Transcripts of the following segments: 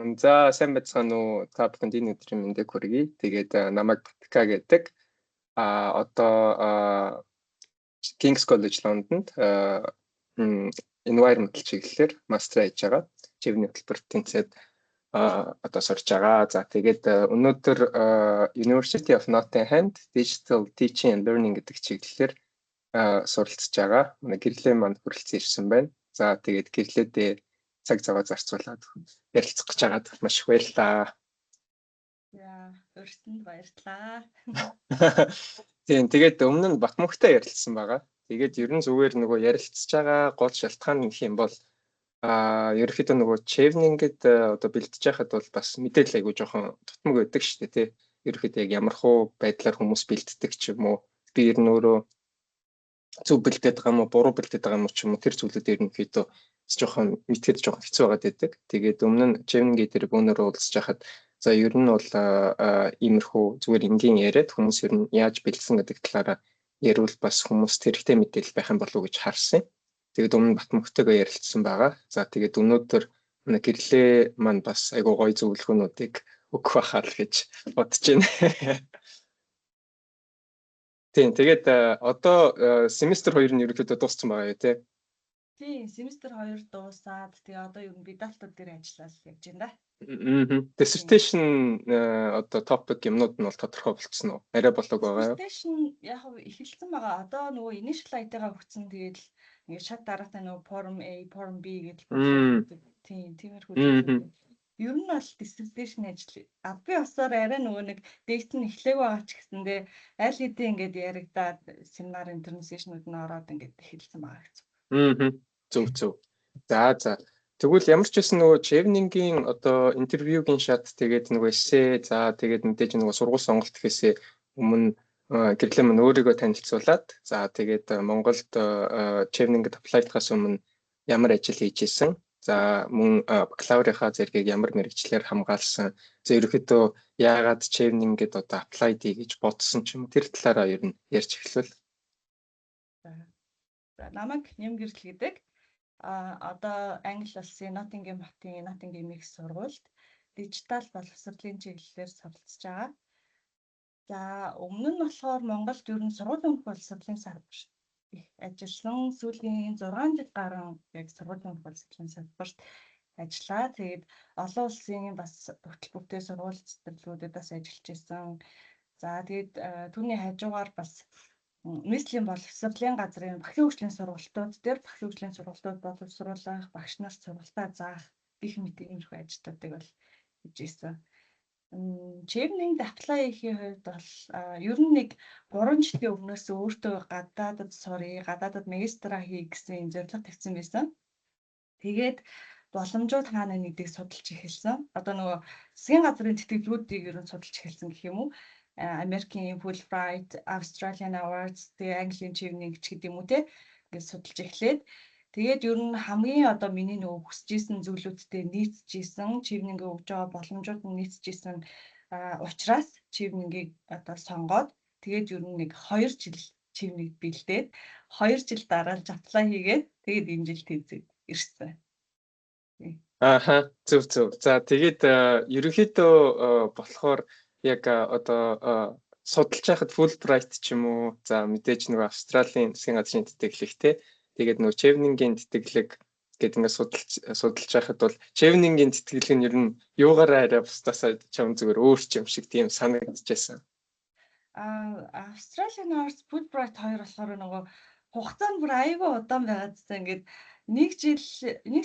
За сайн байцгаана уу? Та бүхэнд энэ өдрийн мэндийг хүргэе. Тэгээд намайг Батка гэдэг. Одоо King's College Londонд environmental чиглэлээр мастер хийж байгаа. Чивний хөтөлбөрт тэнцээд одоо сурч байгаа. За тэгээд өнөөдөр University of Nottingham Digital Teaching and Learning гэдэг чиглэлээр суралцж байгаа. Гэрлээ манд хүрэлцэн ирсэн байна. За тэгээд гэрлээдээ цаг заваа зарцуулаад ярилцах гэж байгаад маш их баярлалаа. Яа, өрсөнд баярлалаа. Тийм, тэгээд өмнө нь Батмөнхтэй ярилцсан байгаа. Тэгээд ер нь зүгээр нөгөө ярилцж байгаа гол шалтгаан гэх юм бол ерөөхдөө нөгөө чевнингэд одоо бэлдэж байхад бол бас мэдээлэл айгуу жоохон тутмаг байдаг шүү дээ, тий. Ерөөхдөө яг ямар хуу байдлаар хүмүүс бэлддэг ч юм уу. Би ер нь өөрөө зөв бэлдээд байгаа юм уу, буруу бэлдээд байгаа юм уу ч юм уу тэр зүйлүүд ерөнхийдөө жоохон мэдхэд жоохон хэцүү байгаад байдаг. Тэгээд өмнө нь чевнингээ дээр бөөнөрөө уулзж байхад за ер нь бол иймэрхүү зүгээр энгийн яриад хүмүүс ер нь яаж бэлдсэн гэдэг талаараа ярил бас хүмүүс тэрхтээ мэдээлэл байх юм болов уу гэж харсан. Тэгээд өмнө Батмөнхтэйгээ ярилцсан байгаа. За тэгээд өнөөдөр гэрлээ маань бас айгуу гоё зөвлөгөөнүүдийг өгөх байхаа л гэж бодож байна. Тийм, тэгээд одоо семестр 2 нь ерөөхдөө дууссан байгаа юу те? Тийм, семестр 2 дуусаад тэгээ одоо юу медальтууд дээр ажиллаад явж байна да. Dissertation одоо topic юмнууд нь бол тодорхой болчихсон уу? Арай болоог байгаа юу? Dissertation яг эхэлсэн байгаа. Одоо нөгөө initial ID-гаа өгсөн тэгээд ингээд шат дараатай нөгөө form A, form B гэдэг тийм тиймэрхүү зүйл. Ер нь бол dissertation ажил. Би басаар арай нөгөө нэг date нь эхлэх байгаа ч гэсэндээ аль хэдийн ингээд яригадаад семинар интернэшнлүүд нь ороод ингээд эхэлсэн байгаа гэсэн. Зөв. За. Тэгвэл ямар ч байсан нөгөө чевнингийн одоо интервьюгийн шат тэгээд нөгөө эссе за тэгээд мэдээж нөгөө сургууль сонголт гэхээсээ өмнө гэрлээ мань өөрийгөө танилцуулаад за тэгээд Монголд чевнингд аплайдахаас өмнө ямар ажил хийж исэн за мөн бакалаврынхаа зэрэгийг ямар мэргэжлэр хамгаалсан за ерөөхдөө яагаад чевнингд одоо аплайд гэж бодсон ч юм тэр талаараа ер нь ярьж эхлэв. За намайг Нямгэрэл гэдэг одоо Англи улсын Ноттингем хотын Ноттингем их сургуульд дижитал боловсролын чиглэлээр суралцж байгаа. За өмнө нь болохоор Монголд ер нь сургуулийн боловсролын салбарт ажилласан. Сүүлийн 6 жил гарan яг сургуулийн боловсролын салбарт ажиллаа. Тэгээд олон улсын бас хөтөлбөртэй сургууль цэцэрлэгүүдэд бас ажиллаж исэн. За тэгээд түүний хажуугаар бас нийслэлийн боловсролын газрын багшийн хөгжлийн сургалтууд дээр багшийн хөгжлийн сургалтууд боловсруулах, багш нарт сургалтаа заах гэх мэт иймэрхүү ажлуудыг бол хийж ирсэн. Чевнингд аплай хийхин хувьд бол ер нь нэг 3 жилийн өмнөөс өөртөө гадаадад магистра хий гэсэн зорилго тавьсан байсан. Тэгээд боломжууд хаана нэгдийг судалж эхэлсэн. Одоо нөгөө засгийн газрын тэтгэлгүүдийг ер нь судалж эхэлсэн гэх юм уу? Америкийн Fulbright, Australian Awards, тэгээ Английн чивнинг ч гэдэг юм уу те гэж судалж эхлээд тэгээд ер нь хамгийн одоо миний нөгөө хүсэж исэн зүйлүүдтэй нийцжсэн чивнингээ өгж байгаа боломжууд нь нийцжсэн учраас чивнингийг одоо сонгоод тэгээд ер нь нэг 2 жил чивниг бэлдээд 2 жил дараалж аплай хийгээд тэгээд энэ жил тэнцээд ирсэн. Зөв. За тэгээд ерөнхийдөө болохоор яг одоо судалж байхад Fulbright ч юм уу за мэдээж нөгөө Австралийн засгийн газрын тэтгэлэгтэй тэгээд нөгөө чевнингийн тэтгэлэг гэдэг ингээд судалж байхад бол чевнингийн тэтгэлэг нь ер нь юугаараа арай бусдасаа чам зүгээр өөр ч юм шиг тийм санагдчихсан. Australian Awards Fulbright 2 болохоор нөгөө хугацаа нь бүр аюулгүй удаан байгаад зэ ингээд нэг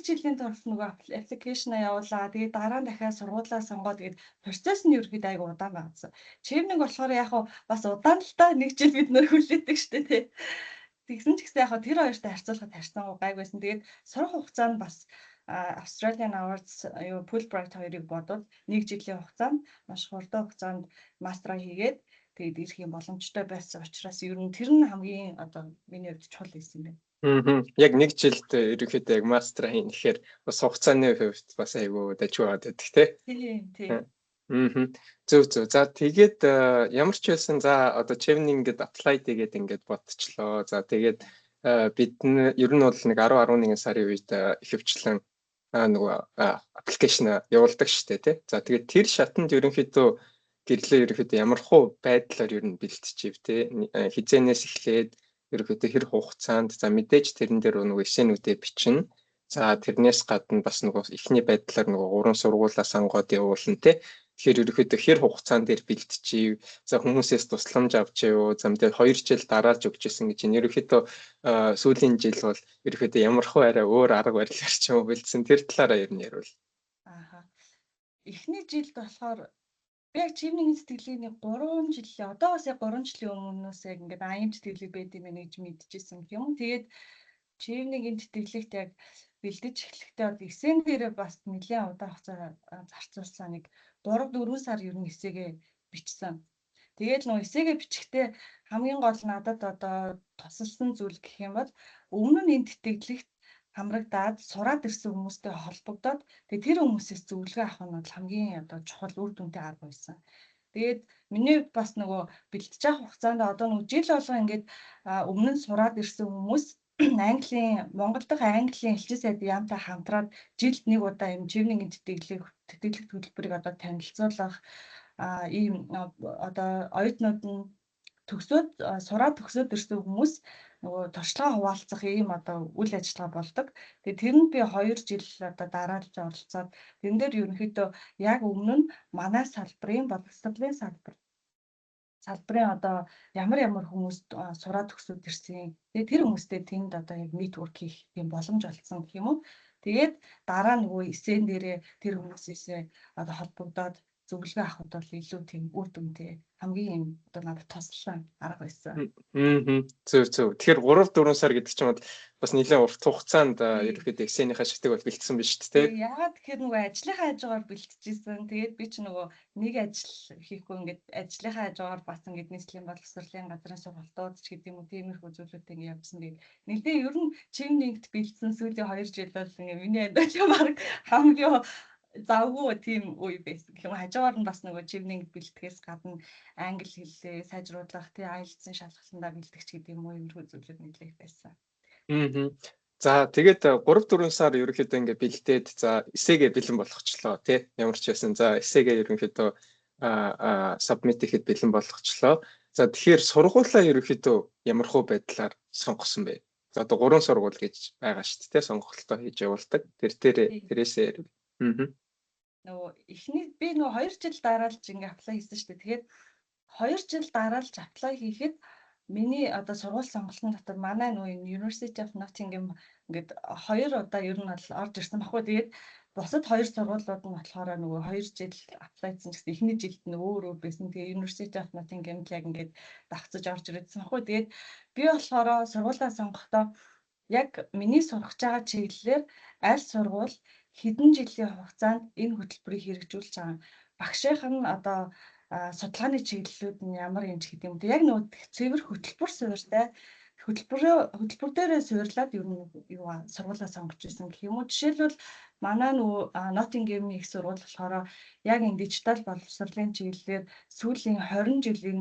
жилийн турш нөгөө аппликейшн явуулаа. Тэгээд дараа нь дахиад сургуулаа сонгоод тэгээд процесс нь ерөөхдөө айгу удаан байгаадсан. Чевнинг болохоор яг бас удаан л та нэг жил бид нөр хүлээдэг штэ тий. Тэгсэн ч гэсэн яг тэр хоёртой харьцуулахад харьцангуй гайг байсан. Тэгээд сурах хугацаа нь бас Australian Awards Fulbright 2-ыг бодвол нэг жилийн хугацаанд маш хурдан хугацаанд мастера хийгээд тэгээд ирэх юм боломжтой байсан учраас ер нь тэр нь хамгийн одоо миний хувьд чухал байсан юм байна. Яг нэг жилд ерөөхдөө яг мастер хийн гэхээр бас хугацааны хувьд бас айгүй дажгүй байдаг тий. Тийм. Зөв. За тэгээд ямар ч байсан за одоо чевнингд аплай тэгээд ингээд бодчихлоо. За тэгээд бид ер нь бол нэг 10-11 сарын үед ихэвчлэн нөгөө аппликейшн явуулдаг штэ тий. За тэгээд тэр шатанд ерөнхийдөө гэрлээ ерөнхийдөө ямар хуу байдлаар ер нь бэлтжив тий. Хизээнээс эхлээд ерөнхийдөө хэр хугацаанд за мэдээж тэрэн дээр нөгөө эсэнүүдээ бичнэ. За тэрнээс гадна бас нөгөө эхний байдлаар нөгөө 3 сургуулаа сонгоод явуулна тий. Тэгэхээр ерөнхийдөө хэр хугацаанд дээр бэлтжив. За хүмүүсээс тусламж авч явуу. За мэдээ 2 жил дараалж өгч ирсэн гэж энэ ерөнхийдөө сүүлийн жил бол ерөнхийдөө ямар хөө арай өөр арга барилаар ч юм уу бэлдсэн тэр талаараа ер нь ярил. Ааха. Эхний жилд болохоор би яг чивний сэтгэлийн 3 жилийн одоо бас яг 3 жилийн өмнөөс яг ингээд аян сэтгэлэг байд юм гэж мэдчихсэн юм. Тэгээд чивний тэтгэлэгт яг бэлдэж эхлэхдээ бол эсэн дээрээ бас нэлээд удаан хугацаа зарцуулсан нэг 3-4 сар ер нь эсээгээ бичсэн. Тэгээд нөө эсээгээ бичихтэй хамгийн гол надад одоо тусалсан зүйл гэх юм бол өмнө нь энэ тэтгэлэгт хамрагдаад сураад ирсэн хүмүүстэй холбогдоод тэгээд тэр хүмүүсээс зөвлөгөө авах нь бол хамгийн одоо чухал үр дүнтэй арга байсан. Тэгээд миний бас нөгөө бэлтэж авах хугацаанд одоо нөгөө жил болго ингээд өмнө нь сураад ирсэн хүмүүс Монгол дахь Английн элчин сайд яамтай хамтраад жилд нэг удаа юм чивний тэтгэлэг төлбөрийг одоо танилцуулах ийм одоо оюутнууд нь сураад төгсөөд ирсэн хүмүүс нөгөө туршлага хуваалцах ийм одоо үйл ажиллагаа болдог. Тэгээд тэр нь би 2 жил одоо дараалж оролцоод тэрэн дээр ерөнхийдөө яг өмнө нь манай салбарын боловсролын салбарын одоо ямар хүмүүс сураад төгсөөд ирсэн. Тэгээд тэр хүмүүстэй тэнд одоо яг network хийх юм боломж олцсон гэх юм уу. Тэгээд дараа нөгөө эсэн дээрээ тэр хүмүүсээсээ одоо холбогдоод зөвлөгөө авахд бол илүү тийм үр дүнтэй хамгийн юм одоо надад тослон арга байсан. Зөв. Тэгэхээр 3-4 сар гэдэг чинь бас нэлээд урт хугацаанд ерөөхдөө эксенийхаа шатыг бол бэлдсэн биш үү те. Яагаад тэгэхээр нөгөө ажлынхаа хажуугаар бэлтжижсэн. Тэгээд би ч нөгөө нэг ажил хийхгүй ингээд ажлынхаа хажуугаар бас ингээд нийслэлийн боловсролын газрын сургалтууд ч гэдэг юм уу тиймэрхүү зүйлүүд ингээд явсан. Тэгээд нэлээд ер нь чимнийгт бэлдсэн сүүлийн 2 жил бол ингээд миний амьд хамгийн завгүй тийм үе байсан. Гэх юм хажуугаар нь бас нөгөө чивнинг бэлтгэхээс гадна англи хэлээ сайжруулах, тий IELTS-ийн шалгалтандаа бэлтгэж гэдэг юм уу иймэрхүү зүйлүүд нэлээд байсан. За тэгээд 3-4 сар ерөнхийдөө ингээд бэлдээд за эсээгээ бэлэн болгочлоо тий ямар ч байсан. За эсээгээ ерөнхийдөө submit хийхэд бэлэн болгочлоо. За тэгэхээр сургуулаа ерөнхийдөө ямар хөө байдлаар сонгосон бэ? За одоо 3 сургууль гэж байгаа шүү дээ. Сонголтоо хийж явуулдаг. Тэрээсээ ярив. Нөгөө эхний би нөгөө 2 жил дараалж ингээ аплай хийсэн шүү дээ. Тэгээд 2 жил дараалж аплай хийхэд миний одоо сургууль сонголтын дотор манай нөгөө University of Nottingham ингээд 2 удаа ер нь бол орж ирсэн баггүй. Тэгээд бусад 2 сургуулиуд нь болохоор нөгөө 2 жил аплайцсан гэсэн эхний жилд нь өөр байсан. Тэгээд University of Nottingham яг ингээд давцаж орж ирсэн баггүй. Тэгээд би болохоор сургуулаа сонгохдоо яг миний сурах байгаа чиглэлээр аль сургууль хэдэн жилийн хугацаанд энэ хөтөлбөрийг хэрэгжүүлж байгаа. Багшийнх нь одоо судалгааны чиглэлүүд нь ямар юм ч гэдэг юм. Яг нөгөө цэвэр хөтөлбөр суурьтай хөтөлбөр дээрээ суурлаад ер нь юу сургуулаа сонгож ирсэн гэх юм уу. Жишээлбэл манай нөгөө Nottingham их сургууль болохоор яг энэ дижитал боловсролын чиглэлээр сүүлийн 20 жилийн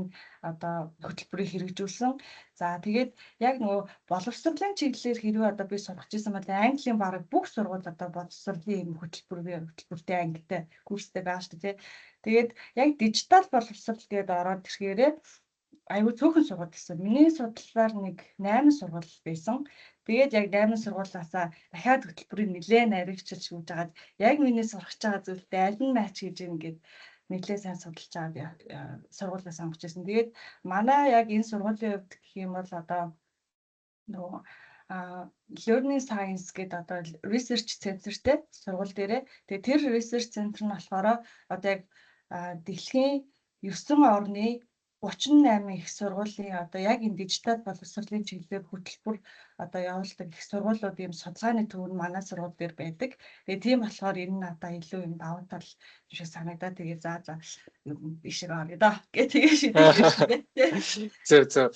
одоо хөтөлбөрийг хэрэгжүүлсэн. За тэгээд яг нөгөө боловсролын чиглэлээр хэрвээ одоо би сурах гэсэн бол Английн бараг бүх сургууль одоо боловсролын хөтөлбөртэй ангитай курстэй байгаа шүү дээ. Тэгээд яг дижитал боловсрол гэдээ ороод ирэхээрээ аюу цөөхөн сургууль гэсэн. Миний судлаар нэг 8 сургууль байсан. Тэгээд яг 8 сургуулиасаа дахиад хөтөлбөрийг нэлээд наригчилж өгж хагаад яг миний сурах байгаа зүйлтэй аль нь матч хийж ингээд нэлээд сайн судалж байгаа сургуулиас сонгож ирсэн. Тэгээд манай яг энэ сургуулийн хувьд гэх юм бол одоо нөгөө learning science гэдэг одоо research centerтэй сургууль дээрээ. Тэгээд тэр research center нь болохоор одоо яг дэлхийн 9 орны 38 их сургуулийн одоо яг энэ дижитал боловсролын чиглэлээр хөтөлбөр одоо явуулдаг их сургуулиуд ийм судалгааны төв нь манай сургууль дээр байдаг. Тэгээ тийм болохоор энэ надаа илүү юм давуу тал шиг санагдаад тэгээ за бишээ орё да гэх тэгээ шийдээ. Зөв.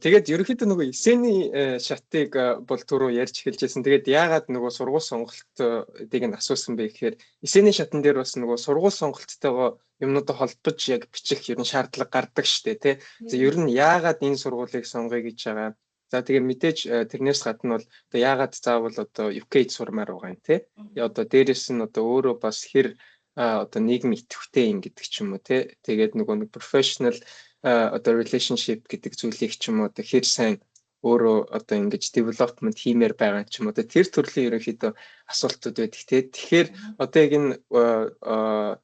Тэгээд ерөнхийдөө нөгөө эсэний шатыг бол түрүү ярьж эхэлжсэн. Тэгээд яагаад нөгөө сургууль сонголтыг нь асуусан бэ гэхээр эсэний шатан дээр бас нөгөө сургууль сонголттойгоо юмнуудаа холбож яг бичих ер нь шаардлага гардаг штэ тий. За ер нь яагаад энэ сургуулийг сонгоё гэж байгаа. За тэгээ мэдээж тэрнээс гадна бол одоо яагаад заавал одоо UK-д сурмаар байгаа юм те. Одоо дээрэс нь одоо өөрөө бас хэр одоо нийгэм идэвхтэй юм гэдэг ч юм уу те. Тэгээд нөгөө нэг professional одоо relationship гэдэг зүйлийг ч юм уу одоо хэр сайн өөрөө одоо ингэж development хиймээр байгаа ч юм уу тэр төрлийн ерөнхийдөө асуултууд байдаг те. Тэгэхээр одоо яг энэ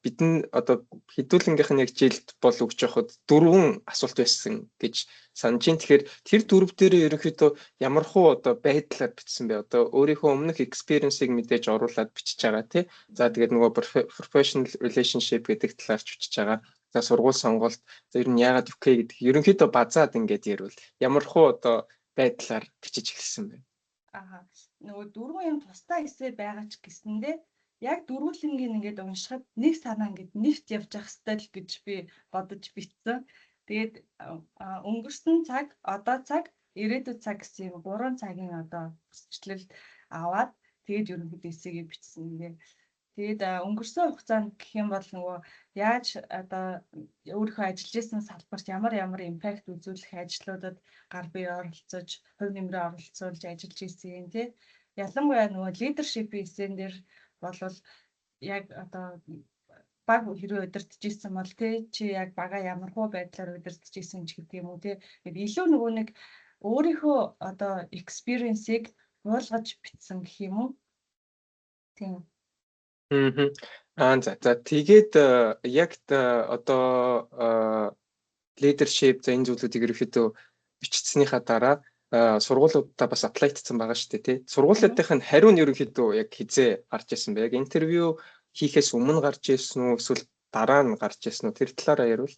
бидний одоо хэдүүлэнгийнх нь яг жилд бол өгч явахад 4 асуулт байсан гэж санаж байна. Тэгэхээр тэр 4 дээрээ ерөнхийдөө ямар хуу одоо байдлаар бичсэн бэ? Одоо өөрийнхөө өмнөх experience-ыг мэдээж оруулаад бичиж байгаа тий. За тэгээд нөгөө professional relationship гэдэг талаарч бичиж байгаа. За сургууль сонголт, за ер нь яагаад UK гэдэг ерөнхийдөө базаад ингээд ярил ямар хуу одоо байдлаар бичиж эхэлсэн бэ? Нөгөө 4 юм тустай эсэ байгаа ч гэсэндээ яг дөрвөлнгийн ингээд уншихад нэг санаа ингээд нэвт явж явах ёстой л гэж би бодож бичсэн. Тэгээд өнгөрсөн цаг, одоо цаг, ирээдүйд цаг гэсэн 3 цагийн одоо хүсчлэл аваад тэгээд ерөнхийдөө эсэгээ бичсэн. Тэгээд өнгөрсөн хугацаанд гэх юм бол нөгөө яаж одоо өөрийнхөө ажиллаж исэн салбарт ямар импакт үзүүлэх ажлуудад гар бие оролцож, хувь нэмрээ оролцуулж ажиллаж исэн тий. Ялангуяа нөгөө лидершипийн эсэн дээр болвол яг одоо баг хэрэг удирдах гэсэн бол тий чи яг бага ямар хуу байдлаар удирдах гэсэн ч гэдэг юм уу тий. Тэгээд илүү нөгөө нэг өөрийнхөө одоо experience-ийг уулгаж бичсэн гэх юм уу. Тийм. За тэгээд яг одоо leadership за энэ зүйлүүдийг ерөөхдөө бичснийхаа дараа сургуулиудаа бас аплайдсан байгаа шүү дээ тий. Сургуулиудын хариу нь ерөөхдөө яг хизээ гарч ирсэн бэ? Яг интервью хийхээс өмнө гарч ирсэн үү эсвэл дараа нь гарч ирсэн үү? Тэр талаараа ярил.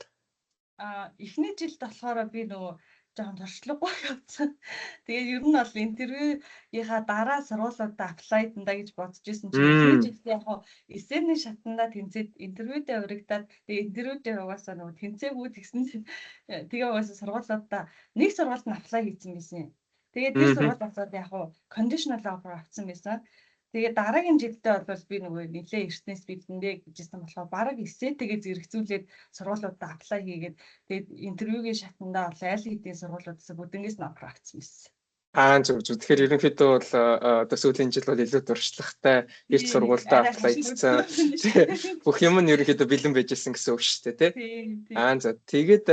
Эхний жилд болохоор би нөгөө жоохон туршлагагүй явцсан. Тэгээд ер нь бол интервьюийнхаа дараа сургуулиудаа аплайдандаа гэж бодож исэн чинь эхний жилд яг эсэний шатандаа тэнцээд интервьюдээ урагдаад тэгээд интервьюдээ угаасаа нөгөө тэнцээгүй тэгсэн чинь тэгээ угаасаа сургуулиудаа нэг сургуульд нь аплай хийсэн байсан. Тэгээд тэр сургууль болоод яг conditional offer авсан байсан. Тэгээд дараагийн жилдээ бол би нөгөө нэлээ эртнээс бидэндээ гэжсэн болохоор бараг эсээтэйгээ зэрэгцүүлээд сургуулиудаа аплай хийгээд тэгээд интервьюгийн шатандаа бол аль хэдийн сургуулиудаас бүдэнгээс нь офер авсан байсан. Зөв. Тэгэхээр ерөнхийдөө бол одоо сүүлийн жил бол илүү дуршлагтай эрт сургуультай аплай хийсэн. Бүх юм нь ерөнхийдөө бэлэн байжсэн гэсэн үг шүү дээ, тий. За тэгээд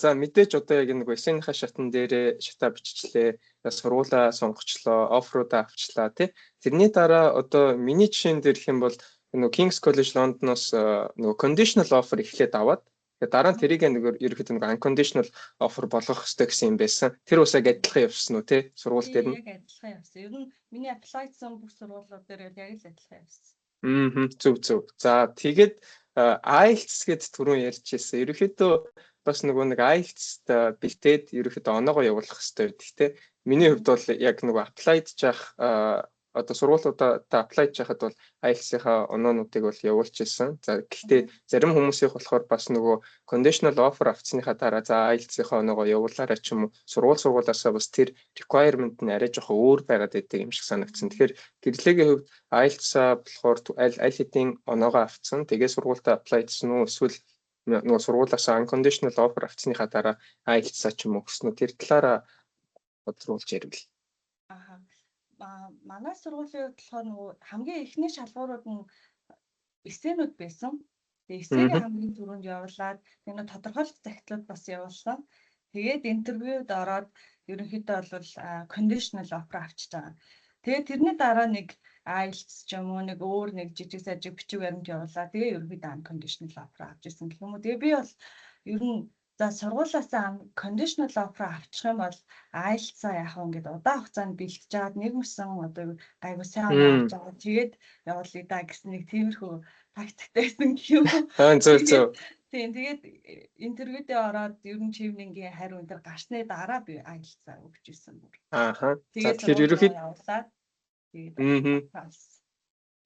за мэдээж одоо яг нэг эсэнийхаа шатан дээрээ шатаа биччихлээ. Сургуулаа сонгочлоо, оффруудаа авчлаа, тий. Тэрний дараа одоо миний жишээн дээр их юм бол нөгөө King's College London-оос нөгөө conditional offer эхлээд аваад тэгээд дараа нь тэрийг нэг ерөөхдөө нэг unconditional offer болгох хэрэгтэй гэсэн юм байсан. Тэр усаг адилхан явсан уу те сургууль дээр нь? Яг адилхан явсан. Ер нь миний аплайдсан бүх сургуулиуд дээр яг л адилхан явсан. Зөв. За тэгээд IELTS гэд түрүүн ярьчихсан. Ерөөхдөө бас нөгөө нэг IELTS-д бэлтээд ерөөхдөө оноогоо явуулах хэрэгтэй байдаг те. Миний хувьд бол яг нөгөө аплайд жаах одоо сургуулиудаа аплайд жахад бол IELTS-ийнхаа оноонуудыг бол явуулчихсан. За гэхдээ зарим хүмүүсийнх болохоор бас нөгөө conditional offer авцсныхаа дараа за IELTS-ийнхаа оноогоо явуулаарай ч юм уу сургуулиасаа бас тэр requirement нь арай жоохон өөр байгаад байдаг юм шиг санагдсан. Тэгэхээр гэрлээгийн хувьд IELTS-аа болохоор аль хэдийн оноогоо авцсан. Тэгээ сургуультай аплайдсан уу эсвэл нөгөө сургуулиасаа unconditional offer авцсныхаа дараа IELTS-аа ч юм уу өгсөн үү тэр талаараа бодлуулж ярил. Манай сургуулийн болохоор нөгөө хамгийн эхний шалгуурууд нь эсэнүүд байсан. Тэгээ эсэгээ хамгийн түрүүнд явуулаад нэг тодорхойлох захидлууд бас явуулсан. Тэгээд интервьюд ороод ерөнхийдөө бол conditional offer авчиж байгаа. Тэгээд тэрний дараа нэг IELTS ч юм уу нэг өөр нэг жижиг сажиг бичиг баримт явуулаа. Тэгээ ерөнхийдөө conditional offer авч ирсэн гэх юм уу. Тэгээ би бол ер нь за сургуулиасаа conditional offer авчих юм бол IELTS-аа яах вэ ингээд удаан хугацаанд бэлтэж жаад нэг мөсөн одоо гайгүй сайн авч байгаа. Тэгээд явуулъя да гэсэн нэг тиймэрхүү тактиктэй байсан гэх юм. Зөв. Тийм тэгээд интервьюдээ ороод ер нь чивнингийн хариу энэ гарсны дараа би IELTS-аа өгч ирсэн бүр. Тэгэхээр ерөнхийдөө явуулаад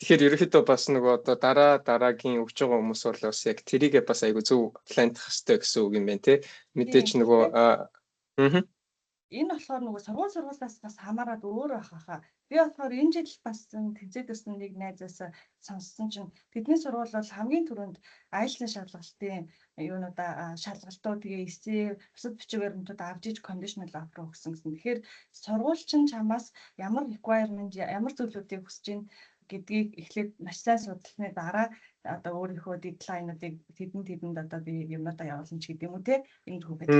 тэгэхээр ерөнхийдөө бас нөгөө одоо дараагийн өгч байгаа хүмүүс бол бас яг тэрийгээ бас айгу зөв планах хэрэгтэй гэсэн үг юм байна те. Мэдээж нөгөө энэ болохоор нөгөө сургуулиас бас хамаарат өөр байх хаа. Би болохоор энэ жил бас тэнцээд ирсэн нэг найзаас сонссон чинь тэдний сургууль бол хамгийн түрүүнд IELTS шалгалтын юунуудаа шалгалтууд тэгээ эсээ бусад бичиг баримтууд авч иж conditional offer өгсөн гэсэн. Тэгэхээр сургууль чинь чамаас ямар requirement ямар зүйлүүдийг хүсэж байна гэдгийг эхлээд маш сайн судлахны дараа одоо өөрийнхөө дедлайнуудыг тэдэнд одоо би юмудаа явуулна ч гэдэг юм уу те энэ хүү байдаг.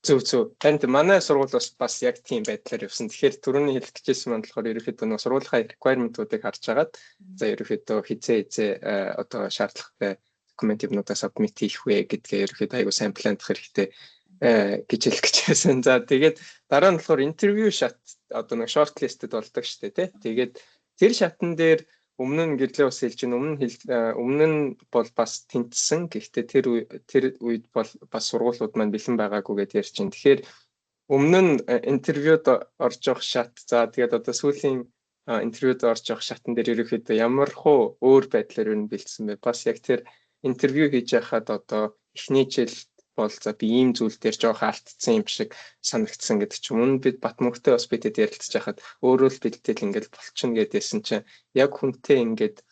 Зөв. Танд манай сургууль бас яг тийм байдлаар явсан. Тэгэхээр түрүүний хэлэх гэжсэн маань болохоор ерөөхдөө нөгөө сургуулийн requirement-уудыг харж агаад за ерөөхдөө хизээ одоо шаардлагатай документ юмнуудаа submit хийх вэ гэдгээ ерөөхдөө аягүй сайн пландах хэрэгтэй гэж хэлэх гэжсэн. За тэгээд дараа нь болохоор интервью шат одоо нэг short listed болдог шүү дээ тий. Тэгээд тэр шатн дээр өмнө нь гэрлээ бас хэлж чинь өмнө нь бол бас тэнцсэн. Гэхдээ тэр үед бол бас сургуулиуд маань бэлэн байгаагүй гэдээ ярьж чинь. Тэгэхээр өмнө нь интервьюд орж явах шат за тэгээд одоо сүүлийн интервьюд орж явах шатн дээр ерөөхдөө ямар хөө өөр байдлаар юу бэлдсэн бэ? Бас яг тэр интервью хийж байхад одоо эхний жил бол за би ийм зүйл дээр жоох алдсан юм шиг санагдсан гэдэг ч юм. Өмнө бид Батмөнхтэй бас бидэд ярилцж байхад өөрөө л бэлтгэл ингээд болчихно гэдээсэн чинь яг хүнтэй ингээд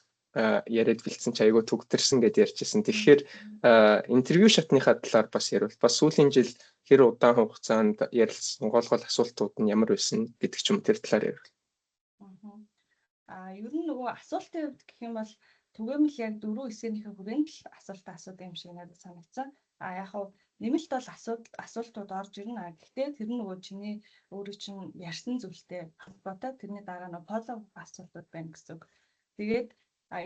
яриад бэлдсэн чи айгүй төгтөрсөн гэдээ ярьжсэн. Тэгэхээр интервью шатныхаа талаар бас ярил. Бас сүүлийн жил хэр удаан хугацаанд ярилцсан гол асуултууд нь ямар байсан гэдэг ч юм тэр талаар ярил. Ер нь нөгөө асуултын хувьд гэх юм бол түгээмэл яг 4-9-ийнхээ хүрээнд л асуултаа асуудаг юм шиг надад санагдсан. Яг хав нэмэлт бол асуултууд орж ирнэ. Гэхдээ тэр нөгөө чиний өөрөө чинь ярьсан зүйлтэй холбоотой тэрний дараа нөгөө follow асуултууд байна гэсэн үг. Тэгээд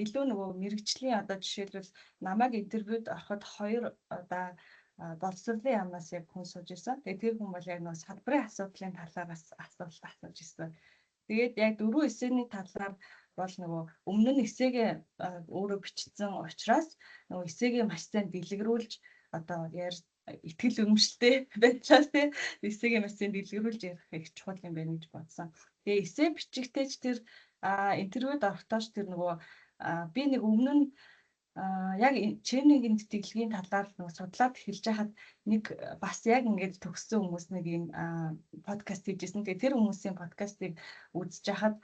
илүү нөгөө мэрэгжлийн одоо жишээлбэл намайг интервьюд ороход 2 одоо боловсролын яамнаас яг хүн сууж ирсэн. Тэгээд тэр хүн бол яг нөгөө салбарын асуудлын талаар бас асуулт асууж ирсэн. Тэгээд яг 4-9-ний талаар бол нөгөө өмнө нь эсээгээ өөрөө бичсэн учраас нөгөө эсээгээ маш сайн дэлгэрүүлж одоо итгэл өмчлөлтэй байдлаар тий эсээгээ маш сайн дэлгэрүүлж ярих их чухал юм байна гэж бодсон. Тэгээ эсээ бичигтэй ч тэр интервьюд орохдооч тэр нөгөө би нэг өмнө нь яг чейнингийн тэтгэлгийн талаар нөгөө судлаад эхэлж байхад нэг бас яг ингээд төгссөн хүмүүс нэг юм подкаст хийжсэн. Тэгээ тэр хүмүүсийн подкастыг үзэж байхад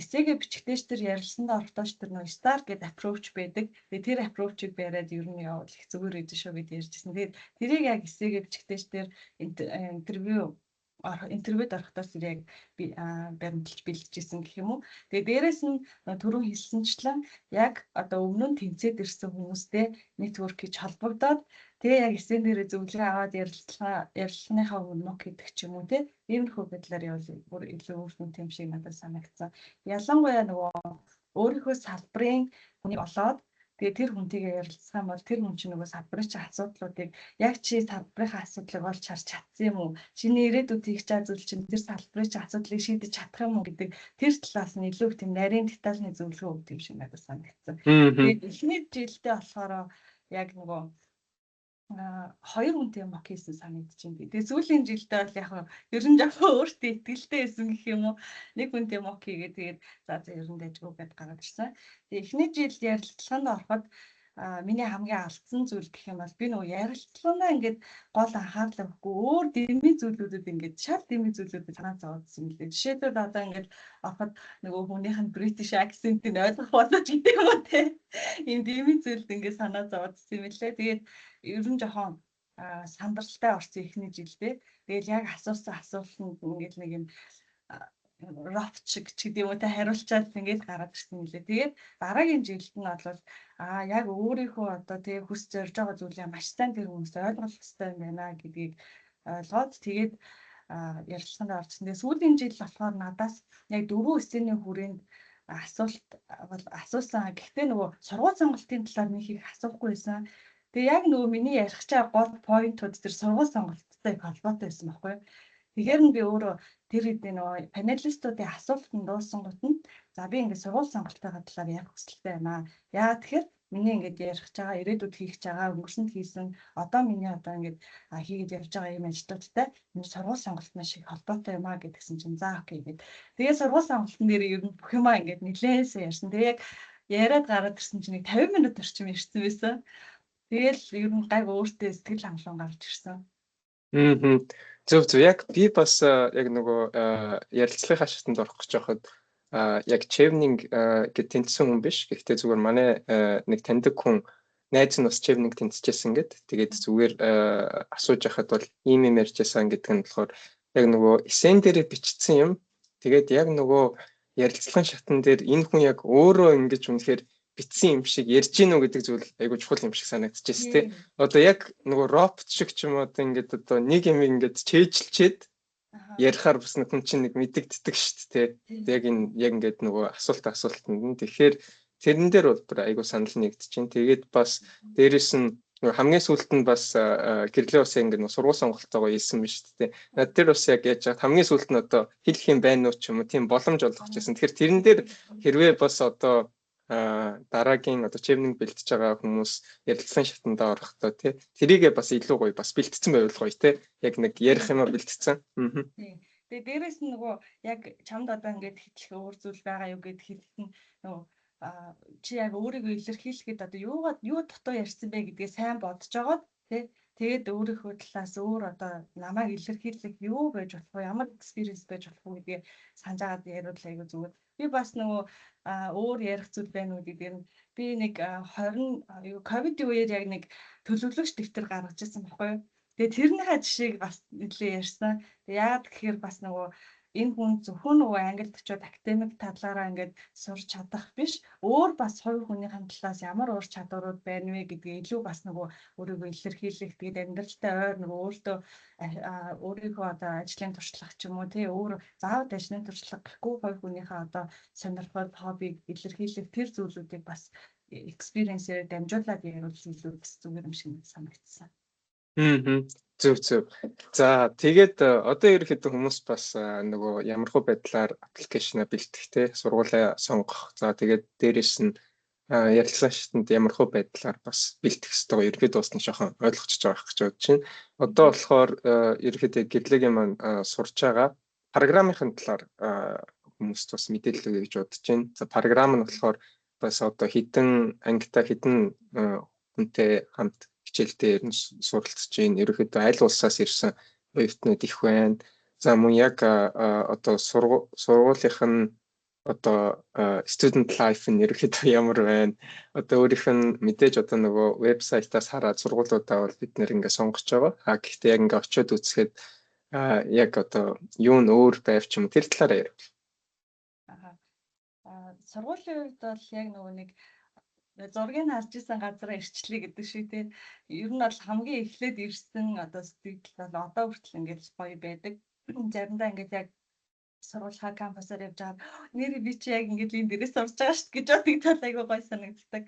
эсээгээ бичгтээч тэр ярилцсандаа орохдооч тэр нөө стар гэдэг approach байдаг. Тэгээ тэр approach-ыг бариад ер нь явал их зүгээр гэж шүү гэж ярьжсэн. Тэгээд тэрийг яг эсээгээ бичгтээч тэр интервьюд орохдоо тэр яг баримталж бэлдэжсэн гэх юм уу. Тэгээ дээрэс нь түрүү хэлсэнчлэн яг одоо өмнө нь тэнцээд ирсэн хүмүүстэй network гэж холбогдоод тэгээ яг эсээн дээрээ зөвлөгөө аваад ярилцлагынхаа өмнө гэдэг ч юм уу те иймэрхүү байдлаар явал бүр илүү өөрчлөлт юм шиг надад санагдсан. Ялангуяа нөгөө өөрийнхөө салбарын хүнийг олоод тэгээ тэр хүнтэйгээ ярилцсан юм бол тэр хүн чинь нөгөө салбарын чинь асуудлуудыг яг чи салбарынхаа асуудлыг олж харж чадсан юм уу? Чиний ирээдүйд хийх чаа зүйл чинь тэр салбарын чинь асуудлыг шийдэж чадах юм уу гэдэг тэр талаас нь илүү их тийм нарийн детальны зөвлөгөө өгдөг юм шиг надад санагдсан. Тэгээд эхний жилдээ болохоор яг нөгөө 2 хүнтэй мок хийсэн санагдаж байна. Тэгээ сүүлийн жилдээ бол яг ер нь жоохон өөртөө итгэлтэй байсан гэх юм уу. Нэг хүнтэй мок хийгээд тэгээд за ер нь дэжгүй гэдээ гараад ирсэн. Тэгээ эхний жил ярилцлаганд ороход миний хамгийн алдсан зүйл гэх юм бол би нөгөө ярилцлагандаа ингээд гол анхаарлаа өгөхгүй өөр дэмий зүйлүүдэд ингээд шал дэмий зүйлүүдэд санаа зовоодсон юм лээ. Жишээлбэл одоо ингээд ороход нөгөө хүнийх нь British accent-ийг ойлгох болооч гэдэг юм уу те. Ийм дэмий зүйлд ингээд санаа зовоодсон юм лээ. Тэгээд ер нь жоохон сандралтай орсон эхний жилдээ. Тэгэл яг асуусан асуултанд ингээд нэг юм рафт шиг ч гэдэг юм уу те хариулчаад ингээд гараад ирсэн юм лээ. Тэгээд дараагийн жилд нь бол яг өөрийнхөө одоо тэгээ хүс зорж байгаа зүйлээ маш сайн тэр хүмүүст ойлгох хэрэгтэй юм байна гэдгийг ойлгоод тэгээд ярилцлаганд орсон. Тэгээд сүүлийн жил болохоор надаас яг 4-9-ний хүрээнд асуулт бол асуусан. Гэхдээ нөгөө сургууль сонголтын талаар нэг их асуухгүй байсан. Тэгээ яг нөгөө миний ярих чаа гол поинтууд тэр сургууль сонголттой холбоотой байсан байхгүй. Тэгэхээр нь би өөрөө тэр хэдийн нөгөө панелистуудын асуултанд дуусангууд нь за би ингээд сургууль сонголтын талаар ярих хүсэлтэй байна. Яа тэгэхээр миний ингээд ярих чагаа ирээдүйд хийх чагаа өнгөрсөнд хийсэн одоо миний одоо ингээд хийгээд явж байгаа юм ажилтнуудтай энэ сургууль сонголт маш их холбоотой юм а гэдгсэн чинь за окей гэд. Тэгээ сургууль сонголтын дээр ер нь бүх юмаа ингээд нэлээсээ ярьсан. Тэгээ яг яриад гараад ирсэн чинь 50 минут орчим ярьсан байсан. Тэгэл ер нь гайг өөртөө сэтгэл хангалуун гарч ирсэн. Зөв яг би бас яг нөгөө ярилцлагын хашигтанд орох гэж байхад яг Chevening гэд тэнцсэн хүн биш. Гэхдээ зүгээр манай нэг таньдаг хүн найз нь бас Chevening тэнцэжсэн гэд. Тэгээд зүгээр асууж яхад бол ийм юм ярьжсэн гэдэг нь болохоор яг нөгөө эсэн дээр бичсэн юм. Тэгээд яг нөгөө ярилцлагын шатан дээр энэ хүн яг өөрөө ингэж үнэхээр битсэн юм шиг ярьж гинүү гэдэг зүйл айгуу чухал юм шиг санагдчихсэн тий. Одоо яг нөгөө робот шиг ч юм уу одоо ингээд одоо нэг юм ингээд чэйжилчээд ярихаар бас нэг хүн чинь нэг мэддэгддэг шүү дээ тий. Яг энэ яг ингээд нөгөө асуултанд нь тэгэхээр тэрэн дээр бол бүр айгуу санал нэгдчихээн. Тэгээд бас дээрэс нь хамгийн сүүлд нь бас гэрлээ бас ингээд сургууль сонголтоогоо хэлсэн байна шүү дээ. Над дээр бас яг яаж хамгийн сүүлд нь одоо хэлэх юм байна уу ч юм уу тийм боломж олгож байсан. Тэгэхээр тэрэн дээр хэрвээ бас одоо дараагийн одоо Chevening бэлтэж байгаа хүмүүс ярилцлагын шатанда орохдоо тий тэрийгээ бас илүү гоё бас бэлтцсэн байвал гоё тий яг нэг ярих юм бэлтцсэн. Тэгээ дээрэс нь нөгөө яг чамд одоо ингээд хэлэх өөр зүйл байгаа юу гэд хэлэх нь нөгөө чи яг өөрийгөө илэрхийлэхэд одоо юу дотоо ярьсан бэ гэдгээ сайн бодож байгаа тий тэгээд өөрийнхөө талаас өөр одоо намайг илэрхийлэх юу байж болох вэ ямар экспириенс байж болох вэ гэдгээ санаж агаад яриул айгу зүгээр. Би бас нөгөө өөр ярих зүйл байна уу гэдэг нь би нэг 20 ковидын үеэр яг нэг төлөвлөгч дэвтэр гаргаж ирсэн баггүй юу. Тэгээ тэрнийхээ жишээг бас нэлээ ярьсан. Яагаад гэхээр бас нөгөө энэ хүн зөвхөн нөгөө англи очиод академик талаараа ингээд сурч чадах биш. Өөр бас хувь хүнийхэн талаас ямар ур чадварууд байна вэ гэдгээ илүү бас нөгөө өөрийгөө илэрхийлэх тэгээд амьдралтай ойр нөгөө өөрийнхөө одоо ажлын туршлага ч юм уу тий өөр заавал ажлын туршлага гэхгүй хувь хүнийхээ одоо сонирхол хоббиг илэрхийлэх тэр зүйлүүдийг бас экспириенсээр дамжуулаад яривал илүү бас зүгээр юм шиг санагдсан. Зөв. За тэгээд одоо ерөнхийдөө хүмүүс бас нөгөө ямархуу байдлаар аппликейшнаа бэлтгэх те сургуулаа сонгох. За тэгээд дээрэс нь ярилцлагын шатанд ямархуу байдлаар бас бэлтгэх ёстой. Ерөнхийдөө бас нэг жоохон ойлгочихж байгаа гэж бодож байна. Одоо болохоор ерөнхийдөө гэрлэгийн маань сурч байгаа программын талаар хүмүүст бас мэдээлэл өгье гэж бодож байна. За програм нь болохоор бас одоо хэдэн ангитай хэдэн хүнтэй хамт хичээлдээ ер нь суралцж байна. Ерөнхийдөө аль улсаас ирсэн оюутнууд их байна. За мөн яг одоо сургуулийнх нь одоо student life нь ерөнхийдөө ямар байна. Одоо өөрийнх нь мэдээж одоо нөгөө вебсайтаас хараад сургуулиудаа бол бид нэр ингээ сонгож байгаа. Гэхдээ яг ингээ очиод үзэхэд яг одоо юу н өөр байв ч юм тэр талаараа ярив. Сургуулийн үед бол яг нөгөө нэг зургийг харж исэн газараа ирчлээ гэдэг шиг тийм ер нь бол хамгийн эхлээд ирсэн одоо сэтгэл бол одоо хүртэл ингээд гоё байдаг. Заримдаа ингээд яг сургуулийн кампусаар явж байгаа нэр би чи яг ингээд энэ дээрээ сурж байгаа шүү гэж боддог айгүй гоё санагддаг.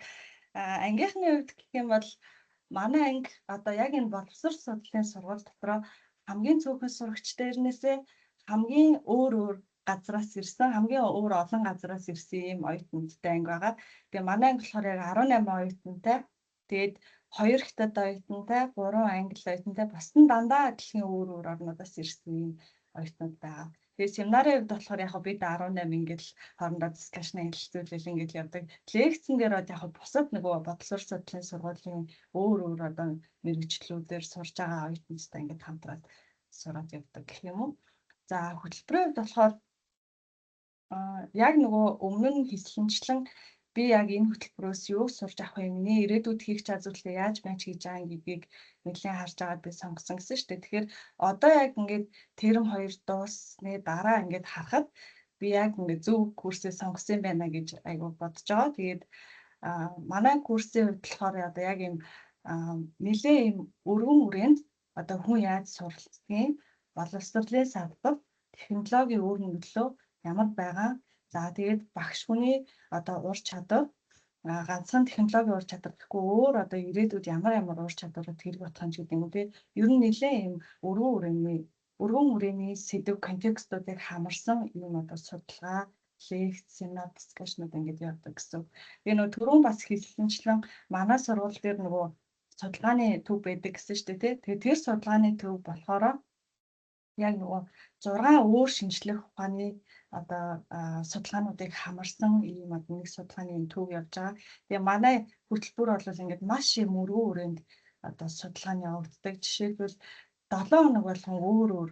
Ангийнхны үед гэх юм бол манай анги одоо яг энэ боловсрол судлалын сургууль дотроо хамгийн цөөхөн сурагчтай ирнээсээ хамгийн өөр газраас ирсэн хамгийн өөр олон газраас ирсэн юм оюутнуудтай анги байгаа. Тэгээ манай анги болохоор яг 18 оюутантай. Тэгээд 2 хятад оюутантай, 3 англи оюутантай бас нь дандаа дэлхийн өөр орнуудаас ирсэн юм оюутнууд байгаа. Тэгээд семинарын хувьд болохоор яг бид 18 ингээд хоорондоо дискшн хэлэлцүүлэл ингээд явдаг. Лекцэн дээр бол яг бусад нөгөө бодлоор судлалын сургуулийн өөр одоо мэргэжлүүдээр сурж байгаа оюутнуудтай ингээд хамтраад сураад явдаг гэх юм уу. За хөтөлбөрийн хувьд болохоор яг нөгөө өмнө нь хэлсэнчлэн би яг энэ хөтөлбөрөөс юу сурч авах юм, миний ирээдүйд хийх чадварлаа яаж байж хийж байгаа гэдгийг нэлээд харж агаад би сонгосон гэсэн шүү дээ. Тэгэхээр одоо яг ингээд терм 2 дуусны дараа ингээд харахад би яг ингээд зөв курсээ сонгосон байна гэж айгуу бодож байгаа. Тэгээд манай курсын хувьд болохоор одоо яг юм нэлээд юм өргөн хүрээнд одоо хүн яаж суралцдгийг боловсролын салбар технологийн өөр нөлөө ямар байгаа. За тэгээд багш хүний одоо ур чадвар ганцхан технологийн ур чадвар гэхгүй өөр одоо ирээдүйд ямар ур чадварууд хэрэг болох юм гэдэг юм тий. Ер нь нэлээд юм өргөн хүрээний сэдв контекстуудыг хамарсан юм одоо судалгаа, лекц, семинар, дискшнууд ингэж явдаг гэсэн. Тэгээ нөгөө түрүүн бас хэлсэнчлэн манай сургууль дээр нөгөө судалгааны төв байдаг гэсэн шүү дээ тий. Тэгээ тэр судалгааны төв болохоор яг нөгөө 6 өөр шинжлэх ухааны одоо судалгаануудыг хамарсан ийм нэг судалгааны төв явж байгаа. Тэгээ манай хөтөлбөр бол ингээд маш юм өргөн хүрээнд одоо судалгааны явагддаг. Жишээлбэл 7 хоног болгон өөр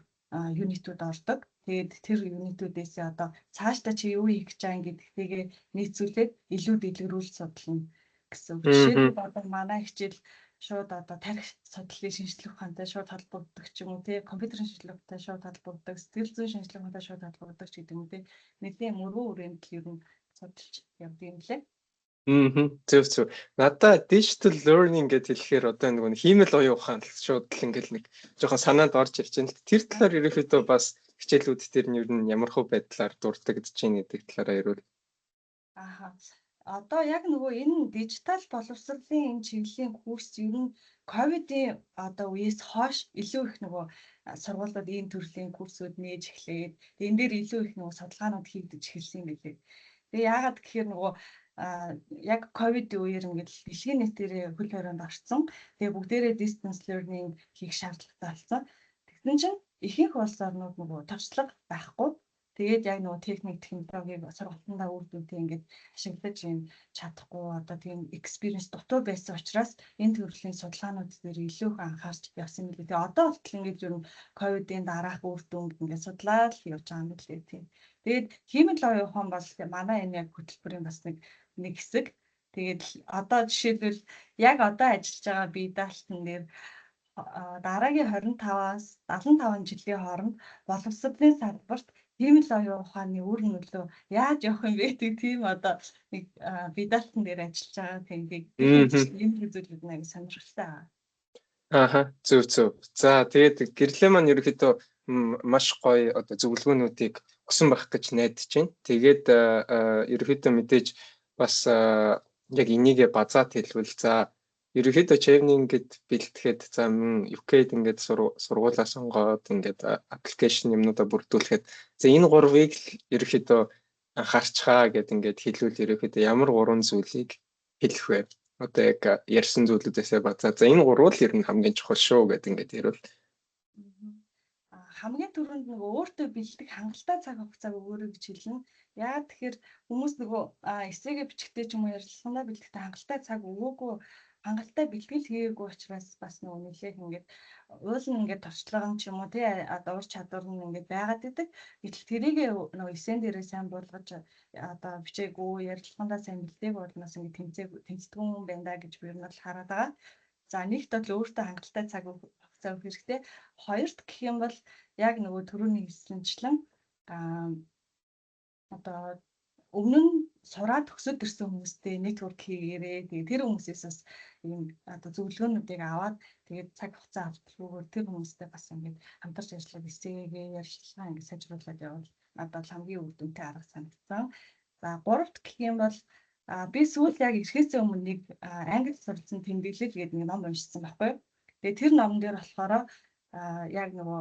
юнитүүд ордог. Тэгээд тэр юнитүүдээс одоо цаашдаа чи юу хийх гэж байгаа гэдэгтэйгээ нийцүүлээд илүү дэлгэрүүлж судлана гэсэн үг. Жишээлбэл одоо манай хичээл шууд одоо тарих судлалын шинжлэх ухаантай шууд холбогддог ч юм уу тий компьютерийн шинжлэх ухаантай шууд холбогддог, сэтгэл зүйн шинжлэх ухаантай шууд холбогддог ч гэдэг юм тий нэгэн мөргөн үрээнд л ер нь судалж явдаг юм лээ. Зөв. Надаа digital learning гэж хэлэхээр одоо нэг хиймэл оюун ухаан шууд л ингээл нэг жоохон санаанд орж ирж байна. Тэр талаар ерөөхдөө бас хичээлүүд дээр нь ер нь ямар хөө байдлаар дурддагдж байна гэдэг талаараа ярил. Одоо яг нөгөө энэ дижитал боловсролын энэ чиглэлийн курс ер нь ковидын одоо үеэс хойш илүү их нөгөө сургуулиуд энэ төрлийн курсүүд нээж эхлээд энэ дээр илүү их нөгөө судалгаанууд хийгдэж эхэлсэн гэдэг. Тэгээ яагаад гэхээр нөгөө яг ковидын үеэр ингээд дэлхийн нийтээрээ хөл хорионд орсон. Тэгээ бүгдээрээ distance learning хийх шаардлагатай болсон. Тэгсэн чинь ихэнх улс орнууд нөгөө туршлага байхгүй. Тэгээд яг нөгөө техник технологиг сургалтандаа үрдүүдээ ингээд ашиглаж юм чадахгүй одоо тийм experience дутуу байсан учраас энэ төрлийн судалгаанууд дээр илүү их анхаарч явсан юм лээ. Тэгээ одоо болтол ингээд ер нь ковидын дараах үр дүнд ингээд судлаад явж байгаа юм лээ тийм. Тэгээд хиймэл оюун ухаан бол манай энэ яг хөтөлбөрийн бас нэг хэсэг. Тэгээд одоо жишээлбэл яг одоо ажиллаж байгаа бие даалтан дээр дараагийн 25-аас 75 жилийн хооронд боловсролын салбарт хиймэл оюун ухааны үр нөлөө яаж явах юм бэ гэдэг тийм одоо нэг бие даалтан дээр ажиллаж байгаа тэмдэг ийм зүйлүүд нэг сонирхолтой байгаа. Зөв. За тэгээд гэрлээ маань ерөөхдөө маш гоё одоо зөвлөгөөнүүдийг өгсөн байх гэж найдаж байна. Тэгээд ерөөхдөө мэдээж бас яг энийгээ базаад хэлбэл за ерөөхдөө chevening-гэд бэлтгэхэд за UK-д ингээд сургуулаа сонгоод ингээд аппликейшн юмнуудаа бүрдүүлэхэд за энэ гурвыг ерөөхдөө анхаарчхаа гэд ингээд хэлвэл ерөөхдөө ямар гурван зүйлийг хэлэх вэ? Одоо яг ярьсан зүйлүүдээсээ базаа за энэ гурвал ер нь хамгийн чухал шүү гэд ингээд ярил. Хамгийн түрүүнд нөгөө өөртөө бэлдэх хангалттай цаг хугацааг өгөөрэй гэж хэлнэ. Яагаад тэгэхээр хүмүүс нөгөө эсээгээ бичихтэй ч юм уу ярилцлагандаа бэлдэхдээ хангалттай цаг өгөөгүй хангалттай бэлтгэл хийгээгүй учраас бас нөгөө нэлээх ингээд уул нь ингээд туршлаган ч юм уу тий ур чадвар нь ингээд байгаад идэг. Гэтэл тэрийг нөгөө эсэн дээрээ сайн буулгаж одоо бичээгүй ярилцлагандаа сайн бэлдээг болноос ингээд тэнцдэггүй юм байна да гэж би ер нь бол хараад байгаа. За нэгт бол өөртөө хангалттай цаг хугацаа өгөх хэрэгтэй. Хоёрт гэх юм бол яг нөгөө түрүүний хэлсэнчлэн одоо өмнө нь сураад төгсөд ирсэн хүмүүстэй network хийгээрээ тэгээ тэр хүмүүсээс бас ийм одоо зөвлөгөөнүүдийг аваад тэгээд цаг хугацаа автлгүйгээр тэр хүмүүстэй бас ингээд хамтарч ажиллаад эсээгээ ярилцлага ингээд сайжруулад явал надад хамгийн үр дүнтэй арга санагдсан. За гуравт гэх юм бол би сүүл яг ирэхээс өмнө нэг англи сурсан тэмдэглэл гэдэг нэг ном уншсан байхгүй юу. Тэгээ тэр номон дээр болохоор яг нөгөө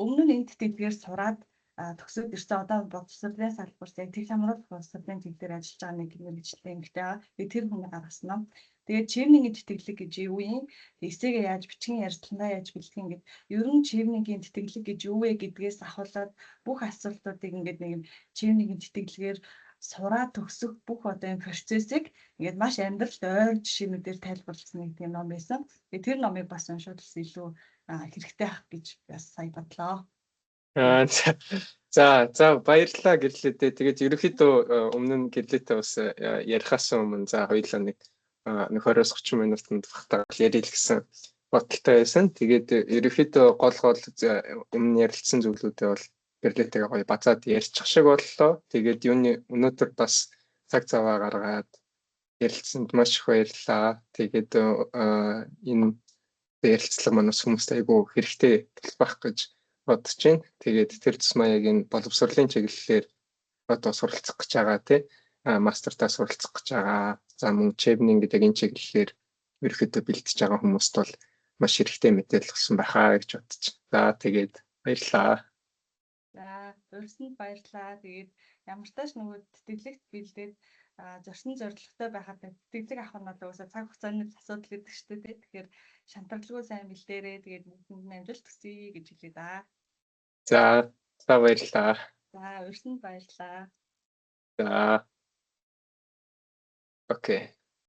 өмнө нь энэ тэтгэлгээр сураад төгсөөд ирсэн одоо боловсролын салбарт яг тех хамруулах боловсролын тэг дээр ажиллаж байгаа нэг мэргэжлийн эмэгтэй байгаа. Тэгээ тэр хүний гаргасан ном. Тэгээд chevening тэтгэлэг гэж юу юм? Эсээгээ яаж бичгийн ярилцлагаа яаж бэлтгэх юм гэд ер нь chevening тэтгэлэг гэж юу вэ гэдгээс ахуулаад бүх асуултуудыг ингээд нэг chevening тэтгэлгээр сураад төгсөх бүх одоо энэ процессыг ингээд маш амьдралд ойр жишээнүүдээр тайлбарласан нэг тийм ном байсан. Тэгээд тэр номыг бас уншаад илүү хэрэгтэй ах гэж бас сая бодлоо. За баярлалаа гэрлээ дээ. Тэгээд ерөөхдөө өмнө нь гэрлээтэй бас ярихаас өмнө за хоёулаа нэг 20-30 минутанд багтаал ярил гэсэн бодолтой байсан. Тэгээд ерөөхдөө гол өмнө ярилцсан зүйлүүдээ бол гэрлээтэйгээ гоё базаад ярьчих шиг боллоо. Тэгээд юуны өнөөдөр бас цаг цаваа гаргаад ярилцсанд маш их баярлалаа. Тэгээд энэ ярилцлага манаас хүмүүст айгүй хэрэгтэй байх гэж бодож байна. Тэгээд тэр тусмаа яг энэ боловсролын чиглэлээр одоо суралцах гэж байгаа тий мастертаа суралцах гэж байгаа. За мөн chevening гэдэг энэ чиглэлээр ерөөхдөө бэлтэж байгаа хүмүүст бол маш хэрэгтэй мэдээлэл өгсөн байхаа гэж бодож байна. За тэгээд баярлалаа. За урьсанд баярлалаа. Тэгээд ямар тааш нөгөө тэтгэлэгт бэлдээд зорьсон зорилготой байхад тэтгэлэг авах нь бол уусаа цаг хугацааны асуудал гэдэг шүү дээ. Тэгэхээр шантарлаггүй сайн бэлдээрээ тэгээд бүгдэнд нь амжилт хүсье гэж хэлээ да. За баярлалаа. За урьсанд баярлалаа. За окей.